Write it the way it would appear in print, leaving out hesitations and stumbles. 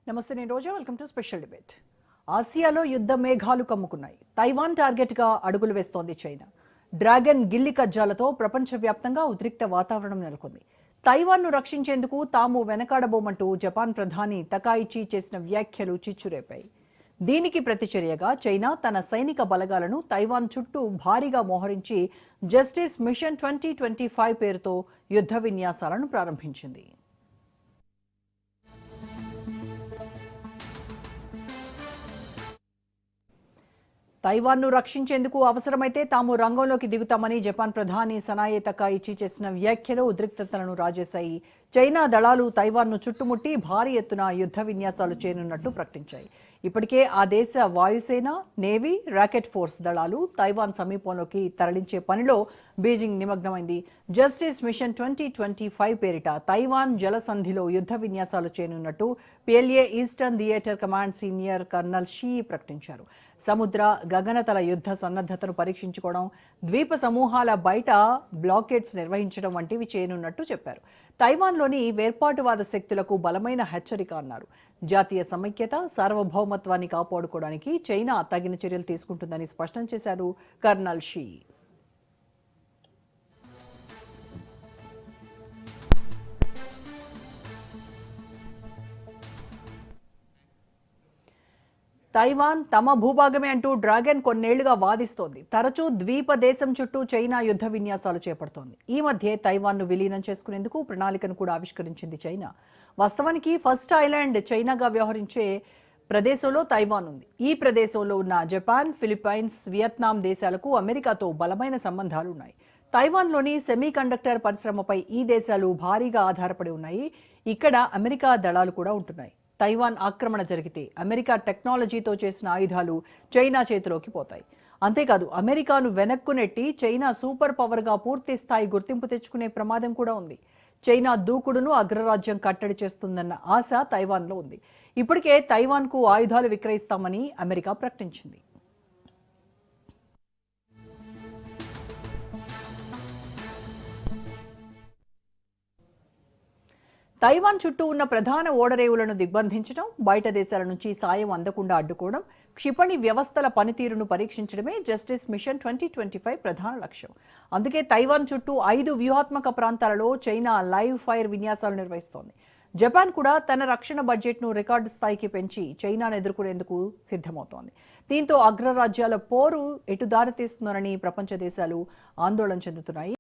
నమస్తే, నేను Roja. Welcome to special debate. ఆసియాలో యుద్ధ మేఘాలు కమ్ముకున్నాయి. తైవాన్ టార్గెట్గా అడుగులు వేస్తోంది చైనా. డ్రాగన్ గిల్లి కజ్జాలతో ప్రపంచవ్యాప్తంగా ఉద్రిక్త వాతావరణం నెలకొంది. తైవాన్ను రక్షించేందుకు తాము వెనకాడబోమంటూ జపాన్ ప్రధాని తకాయిచి చేసిన వ్యాఖ్యలు చిచ్చురేపాయి. దీనికి ప్రతిచర్యగా చైనా తన సైనిక బలగాలను తైవాన్ చుట్టూ భారీగా మోహరించి జస్టిస్ మిషన్ 2025 పేరుతో యుద్ధ విన్యాసాలను ప్రారంభించింది. తైవాన్ను రక్షించేందుకు అవసరమైతే తాము రంగంలోకి దిగుతామని జపాన్ ప్రధాని సనాయే తకాయిచి చేసిన వ్యాఖ్యలు ఉద్రిక్తతలను రాజేశాయి. చైనా దళాలు తైవాన్ను చుట్టుముట్టి భారీ ఎత్తున యుద్ధ విన్యాసాలు చేయనున్నట్టు ప్రకటించాయి. ఇప్పటికే ఆ దేశ వాయుసేన, నేవీ, రాకెట్ ఫోర్స్ దళాలు తైవాన్ సమీపంలోకి తరలించే పనిలో బీజింగ్ నిమగ్నమైంది. జస్టిస్ మిషన్ 2025 పేరిట తైవాన్ జలసంధిలో యుద్ధ విన్యాసాలు చేయనున్నట్టు PLA Eastern Theatre Command senior colonel Shi ప్రకటించారు. సముద్ర, గగనతల యుద్ధ సన్నద్ధతను పరీక్షించుకోవడం, ద్వీప సమూహాల బయట బ్లాకేడ్స్ నిర్వహించడం వంటివి చేయనున్నట్టు చెప్పారు. తైవాన్లోని వేర్పాటువాద శక్తులకు బలమైన హెచ్చరిక అన్నారు. జాతీయ సమైక్యత, సార్వభౌమత్వాన్ని కాపాడుకోవడానికి చైనా తగిన చర్యలు తీసుకుంటుందని స్పష్టం చేశారు కర్నల్ షీ. తైవాన్ తమ భూభాగమే అంటూ డ్రాగన్ కొన్నేళ్లుగా వాదిస్తోంది. తరచూ ద్వీప దేశం చుట్టూ చైనా యుద్ధ విన్యాసాలు చేపడుతోంది. ఈ మధ్య తైవాన్ను విలీనం చేసుకునేందుకు ప్రణాళికను కూడా ఆవిష్కరించింది చైనా. వాస్తవానికి ఫస్ట్ ఐలాండ్ చైనాగా వ్యవహరించే ప్రదేశంలో తైవాన్ ఉంది. ఈ ప్రదేశంలో ఉన్న జపాన్, ఫిలిప్పైన్స్, వియత్నాం దేశాలకు అమెరికాతో బలమైన సంబంధాలు ఉన్నాయి. తైవాన్లోని సెమీ కండక్టర్ పరిశ్రమపై ఈ దేశాలు భారీగా ఆధారపడి ఉన్నాయి. ఇక్కడ అమెరికా దళాలు కూడా ఉంటున్నాయి. తైవాన్ ఆక్రమణ జరిగితే అమెరికా టెక్నాలజీతో చేసిన ఆయుధాలు చైనా చేతిలోకి పోతాయి. అంతేకాదు, అమెరికాను వెనక్కు నెట్టి చైనా సూపర్ పవర్గా పూర్తి స్థాయి గుర్తింపు తెచ్చుకునే ప్రమాదం కూడా ఉంది. చైనా దూకుడును అగ్రరాజ్యం కట్టడి చేస్తుందన్న ఆశ తైవాన్లో ఉంది. ఇప్పటికే తైవాన్కు ఆయుధాలు విక్రయిస్తామని అమెరికా ప్రకటించింది. తైవాన్ చుట్టూ ఉన్న ప్రధాన ఓడరేవులను దిగ్బంధించడం, బయట దేశాల నుంచి సాయం అందకుండా అడ్డుకోవడం, క్షిపణి వ్యవస్థల పనితీరును పరీక్షించడమే జస్టిస్ మిషన్ 2025 ప్రధాన లక్ష్యం. అందుకే తైవాన్ చుట్టూ 5 వ్యూహాత్మక ప్రాంతాలలో చైనా లైవ్ ఫైర్ విన్యాసాలు నిర్వహిస్తోంది. జపాన్ కూడా తన రక్షణ బడ్జెట్ను రికార్డు స్థాయికి పెంచి చైనాను ఎదుర్కొనేందుకు సిద్ధమవుతోంది. దీంతో అగ్రరాజ్యాల పోరు ఎటు దారితీస్తుందోనని ప్రపంచ దేశాలు ఆందోళన చెందుతున్నాయి.